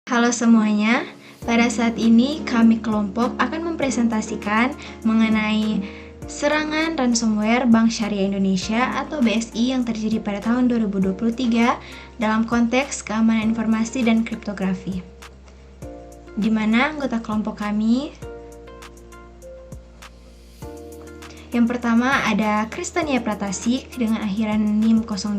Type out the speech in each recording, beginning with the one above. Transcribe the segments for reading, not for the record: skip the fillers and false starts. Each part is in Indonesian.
Halo semuanya, pada saat ini kami kelompok akan mempresentasikan mengenai serangan ransomware Bank Syariah Indonesia atau BSI yang terjadi pada tahun 2023 dalam konteks keamanan informasi dan kriptografi. Di mana anggota kelompok kami yang pertama ada Kristania Pratasik dengan akhiran NIM 02,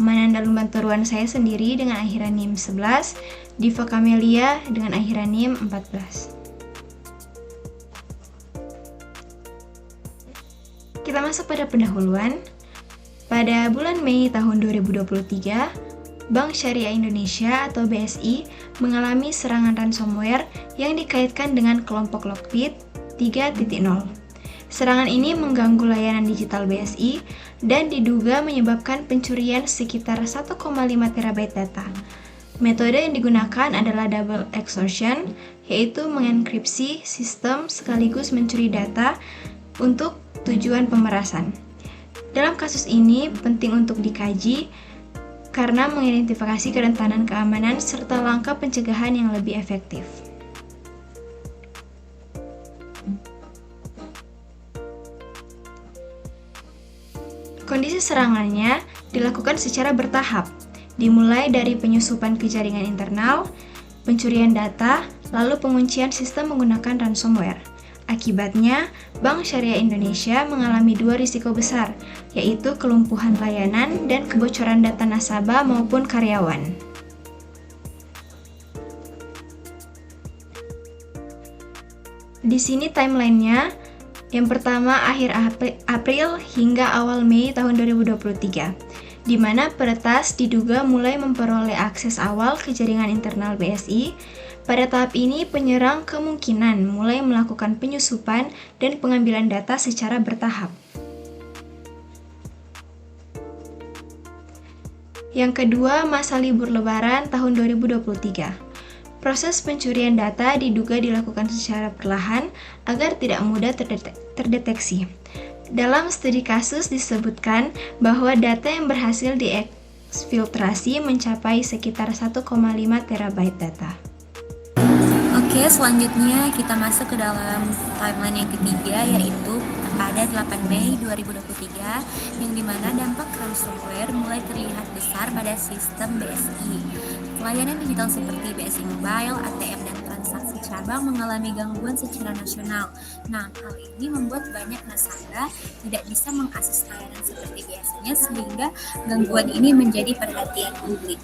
Mananda Lumbanturuan saya sendiri dengan akhiran NIM 11, Diva Camelia dengan akhiran NIM 14. Kita masuk pada pendahuluan. Pada bulan Mei tahun 2023, Bank Syariah Indonesia atau BSI mengalami serangan ransomware yang dikaitkan dengan kelompok Lockbit 3.0. Serangan ini mengganggu layanan digital BSI dan diduga menyebabkan pencurian sekitar 1,5 terabyte data. Metode yang digunakan adalah double extortion, yaitu mengenkripsi sistem sekaligus mencuri data untuk tujuan pemerasan. Dalam kasus ini penting untuk dikaji karena mengidentifikasi kerentanan keamanan serta langkah pencegahan yang lebih efektif. Kondisi serangannya dilakukan secara bertahap, dimulai dari penyusupan ke jaringan internal, pencurian data, lalu penguncian sistem menggunakan ransomware. Akibatnya, Bank Syariah Indonesia mengalami dua risiko besar, yaitu kelumpuhan layanan dan kebocoran data nasabah maupun karyawan. Di sini timelinenya. Yang pertama, akhir April hingga awal Mei tahun 2023, di mana peretas diduga mulai memperoleh akses awal ke jaringan internal BSI. Pada tahap ini, penyerang kemungkinan mulai melakukan penyusupan dan pengambilan data secara bertahap. Yang kedua, masa libur Lebaran tahun 2023. Proses pencurian data diduga dilakukan secara perlahan agar tidak mudah terdeteksi. Dalam studi kasus disebutkan bahwa data yang berhasil diekfiltrasi mencapai sekitar 1,5 terabyte data. Oke, selanjutnya kita masuk ke dalam timeline yang ketiga, yaitu pada 8 Mei 2023, yang dimana dampak ransomware mulai terlihat besar pada sistem BSI. Layanan digital seperti BSI Mobile, ATM, dan transaksi cabang mengalami gangguan secara nasional. Nah, hal ini membuat banyak nasabah tidak bisa mengakses layanan seperti biasanya, sehingga gangguan ini menjadi perhatian publik.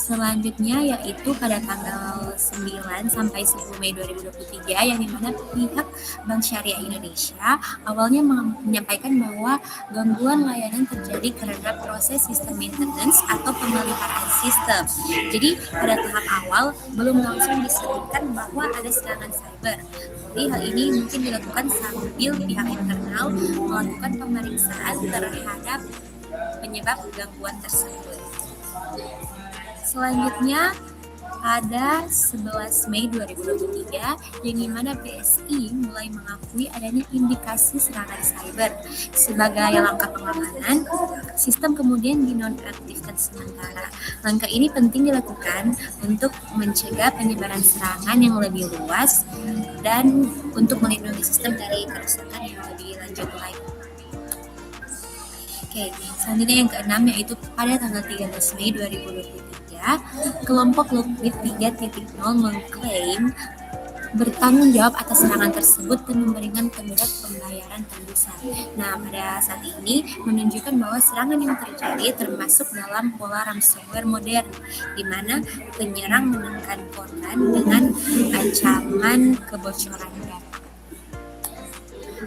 Selanjutnya yaitu pada tanggal 9 sampai 10 Mei 2023, yang dimana pihak Bank Syariah Indonesia awalnya menyampaikan bahwa gangguan layanan terjadi karena proses sistem maintenance atau pemeliharaan sistem. Jadi pada tahap awal belum langsung disebutkan bahwa ada serangan cyber. Jadi hal ini mungkin dilakukan sambil pihak internal melakukan pemeriksaan terhadap penyebab gangguan tersebut. Selanjutnya pada 11 Mei 2023, yang dimana BSI mulai mengakui adanya indikasi serangan cyber. Sebagai langkah pengamanan, sistem kemudian dinonaktifkan sementara. Langkah ini penting dilakukan untuk mencegah penyebaran serangan yang lebih luas dan untuk melindungi sistem dari kerusakan yang lebih lanjut lagi. Oke, selanjutnya yang keenam yaitu pada tanggal 13 Mei 2023, kelompok Lockbit 3.0 mengklaim bertanggung jawab atas serangan tersebut dan memberikan teguran pembayaran tebusan. Nah, pada saat ini menunjukkan bahwa serangan yang terjadi termasuk dalam pola ransomware modern, di mana penyerang menekan korban dengan ancaman kebocoran data.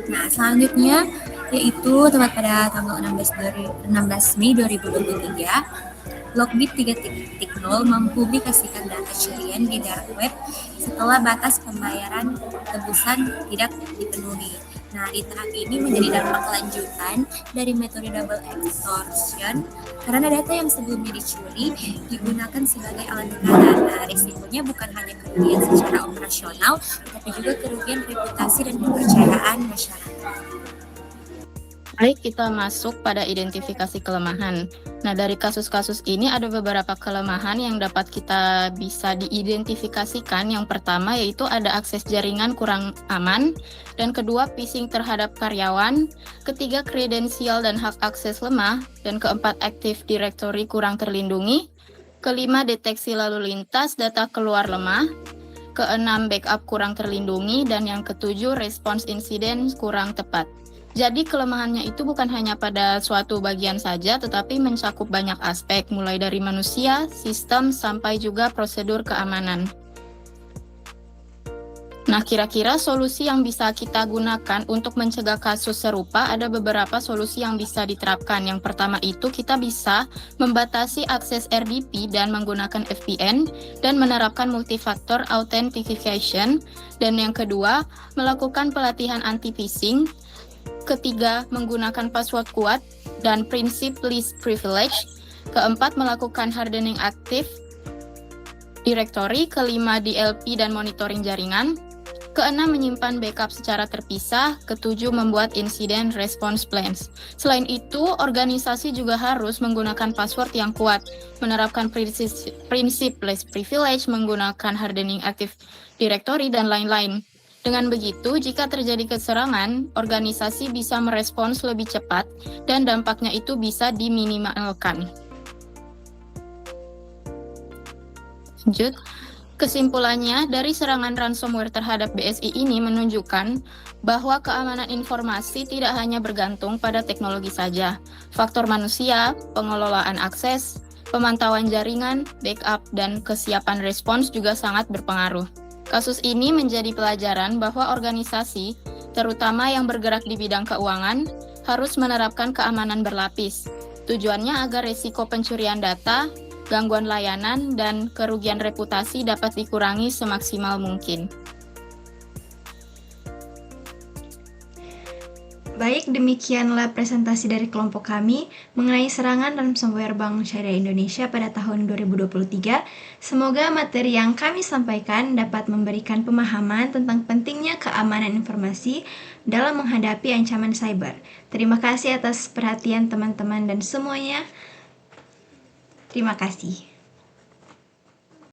Nah, selanjutnya yaitu tepat pada tanggal 16 Mei 2023, Lockbit 3.0 mempublikasikan data curian di dark web setelah batas pembayaran tebusan tidak dipenuhi. Nah, di tahap ini menjadi dampak lanjutan dari metode double extortion karena data yang sebelumnya dicuri digunakan sebagai alat tekanan. Nah, risikonya bukan hanya kerugian secara operasional, tapi juga kerugian reputasi dan kepercayaan masyarakat. Baik, kita masuk pada identifikasi kelemahan. Nah, dari kasus-kasus ini ada beberapa kelemahan yang dapat kita bisa diidentifikasikan. Yang pertama yaitu ada akses jaringan kurang aman, dan kedua phishing terhadap karyawan, ketiga kredensial dan hak akses lemah, dan keempat Active Directory kurang terlindungi, kelima deteksi lalu lintas data keluar lemah, keenam backup kurang terlindungi, dan yang ketujuh respons insiden kurang tepat. Jadi kelemahannya itu bukan hanya pada suatu bagian saja, tetapi mencakup banyak aspek, mulai dari manusia, sistem, sampai juga prosedur keamanan. Nah, kira-kira solusi yang bisa kita gunakan untuk mencegah kasus serupa, ada beberapa solusi yang bisa diterapkan. Yang pertama itu kita bisa membatasi akses RDP dan menggunakan VPN dan menerapkan multifaktor authentication. Dan yang kedua, melakukan pelatihan anti-phishing. Ketiga, menggunakan password kuat dan prinsip least privilege. Keempat, melakukan hardening Active Directory. Kelima, DLP dan monitoring jaringan. Keenam, menyimpan backup secara terpisah. Ketujuh, membuat incident response plans. Selain itu, organisasi juga harus menggunakan password yang kuat, menerapkan prinsip least privilege, menggunakan hardening Active Directory, dan lain-lain. Dengan begitu, jika terjadi keserangan, organisasi bisa merespons lebih cepat dan dampaknya itu bisa diminimalkan. Lanjut. Kesimpulannya, dari serangan ransomware terhadap BSI ini menunjukkan bahwa keamanan informasi tidak hanya bergantung pada teknologi saja. Faktor manusia, pengelolaan akses, pemantauan jaringan, backup, dan kesiapan respons juga sangat berpengaruh. Kasus ini menjadi pelajaran bahwa organisasi, terutama yang bergerak di bidang keuangan, harus menerapkan keamanan berlapis. Tujuannya agar risiko pencurian data, gangguan layanan, dan kerugian reputasi dapat dikurangi semaksimal mungkin. Baik, demikianlah presentasi dari kelompok kami mengenai serangan ransomware Bank Syariah Indonesia pada tahun 2023. Semoga materi yang kami sampaikan dapat memberikan pemahaman tentang pentingnya keamanan informasi dalam menghadapi ancaman cyber. Terima kasih atas perhatian teman-teman dan semuanya. Terima kasih.